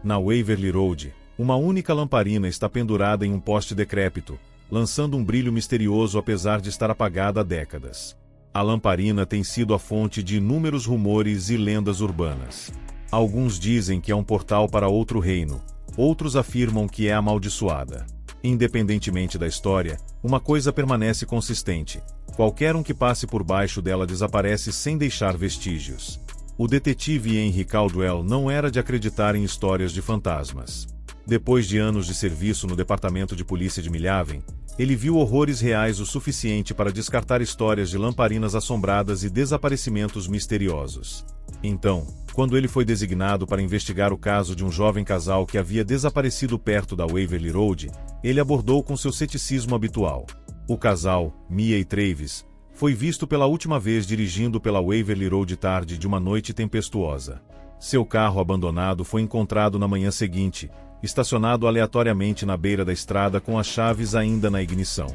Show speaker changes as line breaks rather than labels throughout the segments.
Na Waverly Road, uma única lamparina está pendurada em um poste decrépito, lançando um brilho misterioso apesar de estar apagada há décadas. A lamparina tem sido a fonte de inúmeros rumores e lendas urbanas. Alguns dizem que é um portal para outro reino, outros afirmam que é amaldiçoada. Independentemente da história, uma coisa permanece consistente: qualquer um que passe por baixo dela desaparece sem deixar vestígios. O detetive Henry Caldwell não era de acreditar em histórias de fantasmas. Depois de anos de serviço no departamento de polícia de Milhaven, ele viu horrores reais o suficiente para descartar histórias de lamparinas assombradas e desaparecimentos misteriosos. Então, quando ele foi designado para investigar o caso de um jovem casal que havia desaparecido perto da Waverly Road, ele abordou com seu ceticismo habitual. O casal, Mia e Travis, foi visto pela última vez dirigindo pela Waverly Road tarde de uma noite tempestuosa. Seu carro abandonado foi encontrado na manhã seguinte, estacionado aleatoriamente na beira da estrada com as chaves ainda na ignição.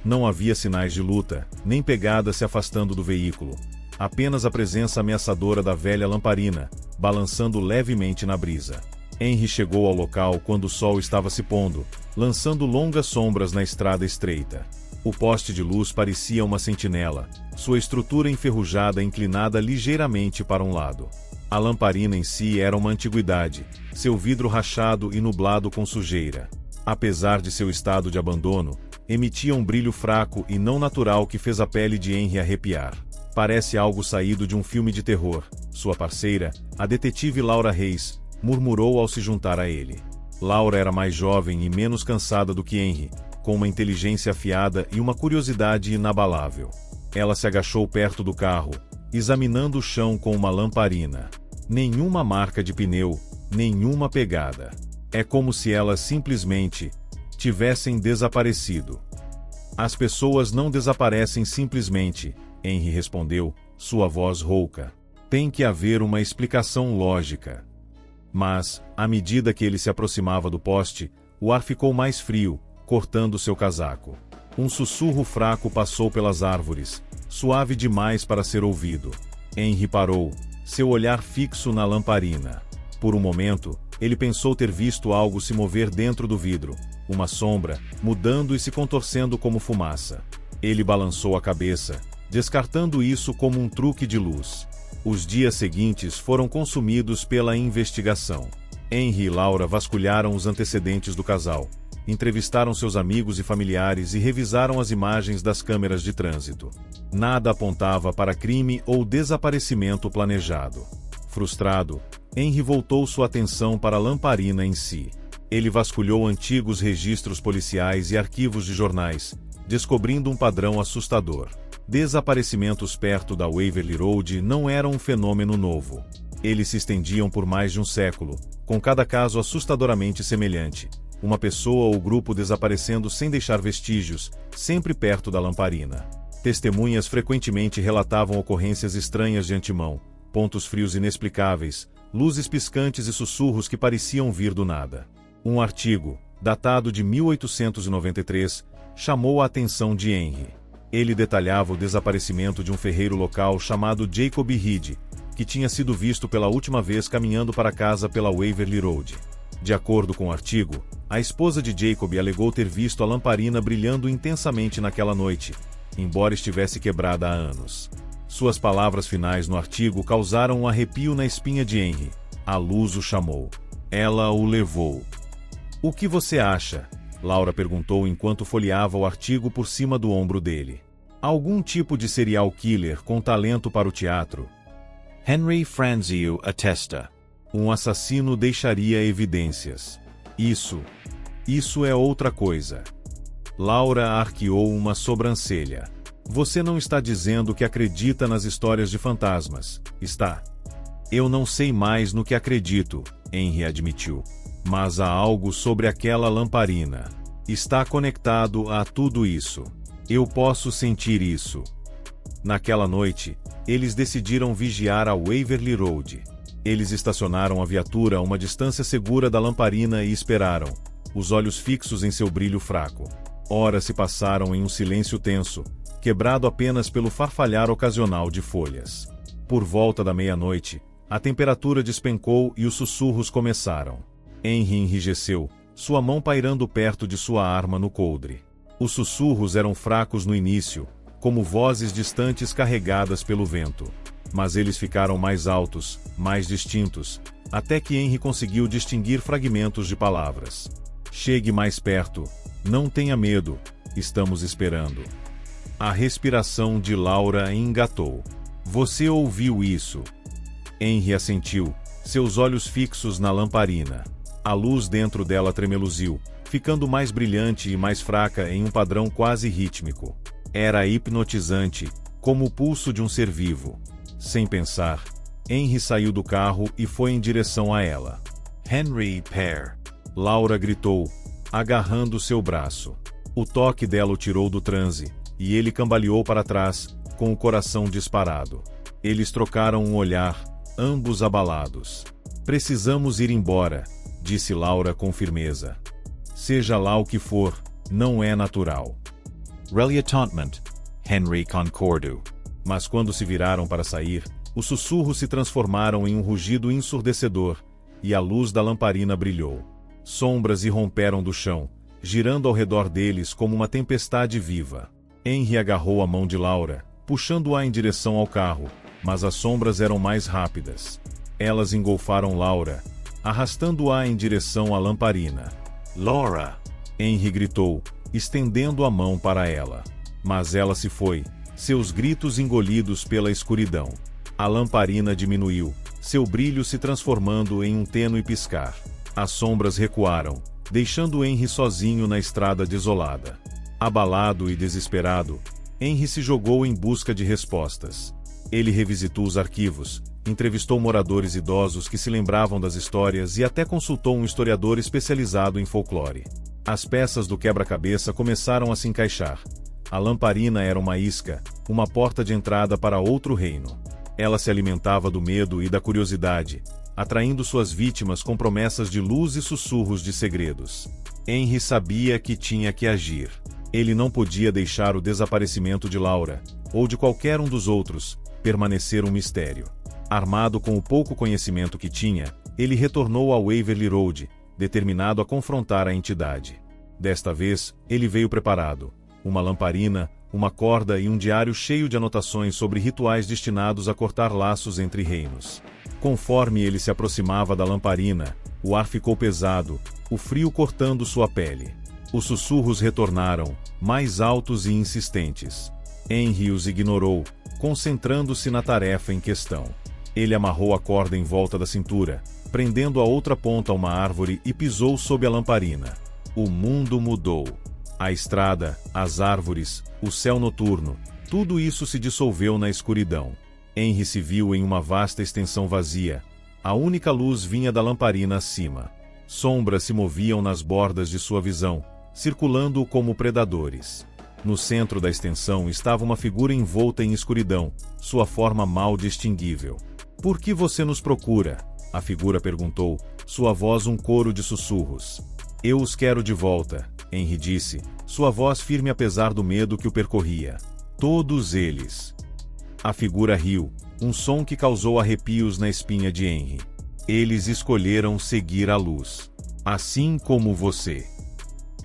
Não havia sinais de luta, nem pegada se afastando do veículo. Apenas a presença ameaçadora da velha lamparina, balançando levemente na brisa. Henry chegou ao local quando o sol estava se pondo, lançando longas sombras na estrada estreita. O poste de luz parecia uma sentinela, sua estrutura enferrujada inclinada ligeiramente para um lado. A lamparina em si era uma antiguidade, seu vidro rachado e nublado com sujeira. Apesar de seu estado de abandono, emitia um brilho fraco e não natural que fez a pele de Henry arrepiar. Parece algo saído de um filme de terror, sua parceira, a detetive Laura Reis, murmurou ao se juntar a ele. Laura era mais jovem e menos cansada do que Henry, com uma inteligência afiada e uma curiosidade inabalável. Ela se agachou perto do carro, examinando o chão com uma lamparina. Nenhuma marca de pneu, nenhuma pegada. É como se elas simplesmente tivessem desaparecido. As pessoas não desaparecem simplesmente, Henry respondeu, sua voz rouca. Tem que haver uma explicação lógica. Mas, à medida que ele se aproximava do poste, o ar ficou mais frio, cortando seu casaco. Um sussurro fraco passou pelas árvores, suave demais para ser ouvido. Henry parou, seu olhar fixo na lamparina. Por um momento, ele pensou ter visto algo se mover dentro do vidro, uma sombra, mudando e se contorcendo como fumaça. Ele balançou a cabeça, descartando isso como um truque de luz. Os dias seguintes foram consumidos pela investigação. Henry e Laura vasculharam os antecedentes do casal, entrevistaram seus amigos e familiares e revisaram as imagens das câmeras de trânsito. Nada apontava para crime ou desaparecimento planejado. Frustrado, Henry voltou sua atenção para a lamparina em si. Ele vasculhou antigos registros policiais e arquivos de jornais, descobrindo um padrão assustador. Desaparecimentos perto da Waverly Road não eram um fenômeno novo. Eles se estendiam por mais de um século, com cada caso assustadoramente semelhante. Uma pessoa ou grupo desaparecendo sem deixar vestígios, sempre perto da lamparina. Testemunhas frequentemente relatavam ocorrências estranhas de antemão, pontos frios inexplicáveis, luzes piscantes e sussurros que pareciam vir do nada. Um artigo, datado de 1893, chamou a atenção de Henry. Ele detalhava o desaparecimento de um ferreiro local chamado Jacob Reed, que tinha sido visto pela última vez caminhando para casa pela Waverly Road. De acordo com o artigo, a esposa de Jacob alegou ter visto a lamparina brilhando intensamente naquela noite, embora estivesse quebrada há anos. Suas palavras finais no artigo causaram um arrepio na espinha de Henry. A luz o chamou. Ela o levou. O que você acha? Laura perguntou enquanto folheava o artigo por cima do ombro dele. Algum tipo de serial killer com talento para o teatro? Henry Franzio atesta. Um assassino deixaria evidências. Isso é outra coisa. Laura arqueou uma sobrancelha. Você não está dizendo que acredita nas histórias de fantasmas, está? Eu não sei mais no que acredito, Henry admitiu. Mas há algo sobre aquela lamparina. Está conectado a tudo isso. Eu posso sentir isso. Naquela noite, eles decidiram vigiar a Waverly Road. Eles estacionaram a viatura a uma distância segura da lamparina e esperaram, os olhos fixos em seu brilho fraco. Horas se passaram em um silêncio tenso, quebrado apenas pelo farfalhar ocasional de folhas. Por volta da meia-noite, a temperatura despencou e os sussurros começaram. Henry enrijeceu, sua mão pairando perto de sua arma no coldre. Os sussurros eram fracos no início, como vozes distantes carregadas pelo vento. Mas eles ficaram mais altos, mais distintos, até que Henry conseguiu distinguir fragmentos de palavras. Chegue mais perto, não tenha medo, estamos esperando. A respiração de Laura engatou. Você ouviu isso? Henry assentiu, seus olhos fixos na lamparina. A luz dentro dela tremeluziu, ficando mais brilhante e mais fraca em um padrão quase rítmico. Era hipnotizante, como o pulso de um ser vivo. Sem pensar, Henry saiu do carro e foi em direção a ela. Henry, Pear! Laura gritou, agarrando seu braço. O toque dela o tirou do transe, e ele cambaleou para trás, com o coração disparado. Eles trocaram um olhar, ambos abalados. Precisamos ir embora, disse Laura com firmeza. Seja lá o que for, não é natural. Reluctantment, Henry concordou. Mas quando se viraram para sair, os sussurros se transformaram em um rugido ensurdecedor, e a luz da lamparina brilhou. Sombras irromperam do chão, girando ao redor deles como uma tempestade viva. Henry agarrou a mão de Laura, puxando-a em direção ao carro, mas as sombras eram mais rápidas. Elas engolfaram Laura, arrastando-a em direção à lamparina. Laura! Henry gritou, estendendo a mão para ela. Mas ela se foi, seus gritos engolidos pela escuridão. A lamparina diminuiu, seu brilho se transformando em um tênue piscar. As sombras recuaram, deixando Henry sozinho na estrada desolada. Abalado e desesperado, Henry se jogou em busca de respostas. Ele revisitou os arquivos, entrevistou moradores idosos que se lembravam das histórias e até consultou um historiador especializado em folclore. As peças do quebra-cabeça começaram a se encaixar. A lamparina era uma isca, uma porta de entrada para outro reino. Ela se alimentava do medo e da curiosidade, atraindo suas vítimas com promessas de luz e sussurros de segredos. Henry sabia que tinha que agir. Ele não podia deixar o desaparecimento de Laura, ou de qualquer um dos outros, permanecer um mistério. Armado com o pouco conhecimento que tinha, ele retornou ao Waverly Road, determinado a confrontar a entidade. Desta vez, ele veio preparado. Uma lamparina, uma corda e um diário cheio de anotações sobre rituais destinados a cortar laços entre reinos. Conforme ele se aproximava da lamparina, o ar ficou pesado, o frio cortando sua pele. Os sussurros retornaram, mais altos e insistentes. Henry os ignorou, concentrando-se na tarefa em questão. Ele amarrou a corda em volta da cintura, prendendo a outra ponta a uma árvore e pisou sob a lamparina. O mundo mudou. A estrada, as árvores, o céu noturno, tudo isso se dissolveu na escuridão. Henry se viu em uma vasta extensão vazia. A única luz vinha da lamparina acima. Sombras se moviam nas bordas de sua visão, circulando como predadores. No centro da extensão estava uma figura envolta em escuridão, sua forma mal distinguível. Por que você nos procura? A figura perguntou, sua voz um coro de sussurros. Eu os quero de volta, Henry disse, sua voz firme apesar do medo que o percorria. Todos eles. A figura riu, um som que causou arrepios na espinha de Henry. Eles escolheram seguir a luz. Assim como você.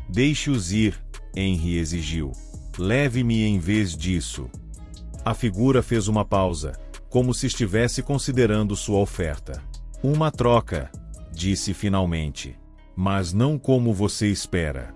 Deixe-os ir, Henry exigiu. Leve-me em vez disso. A figura fez uma pausa, como se estivesse considerando sua oferta. Uma troca, disse finalmente. Mas não como você espera.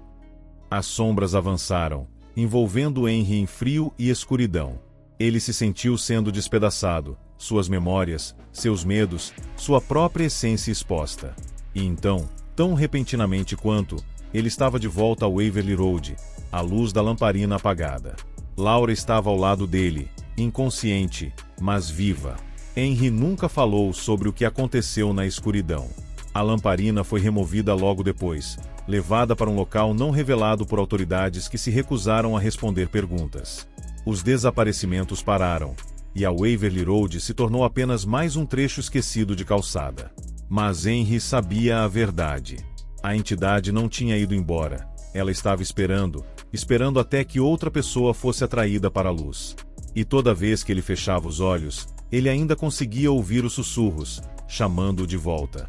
As sombras avançaram, envolvendo Henry em frio e escuridão. Ele se sentiu sendo despedaçado, suas memórias, seus medos, sua própria essência exposta. E então, tão repentinamente quanto, ele estava de volta ao Waverly Road, a luz da lamparina apagada. Laura estava ao lado dele, inconsciente, mas viva. Henry nunca falou sobre o que aconteceu na escuridão. A lamparina foi removida logo depois, levada para um local não revelado por autoridades que se recusaram a responder perguntas. Os desaparecimentos pararam, e a Waverly Road se tornou apenas mais um trecho esquecido de calçada. Mas Henry sabia a verdade. A entidade não tinha ido embora. Ela estava esperando até que outra pessoa fosse atraída para a luz. E toda vez que ele fechava os olhos, ele ainda conseguia ouvir os sussurros, chamando-o de volta.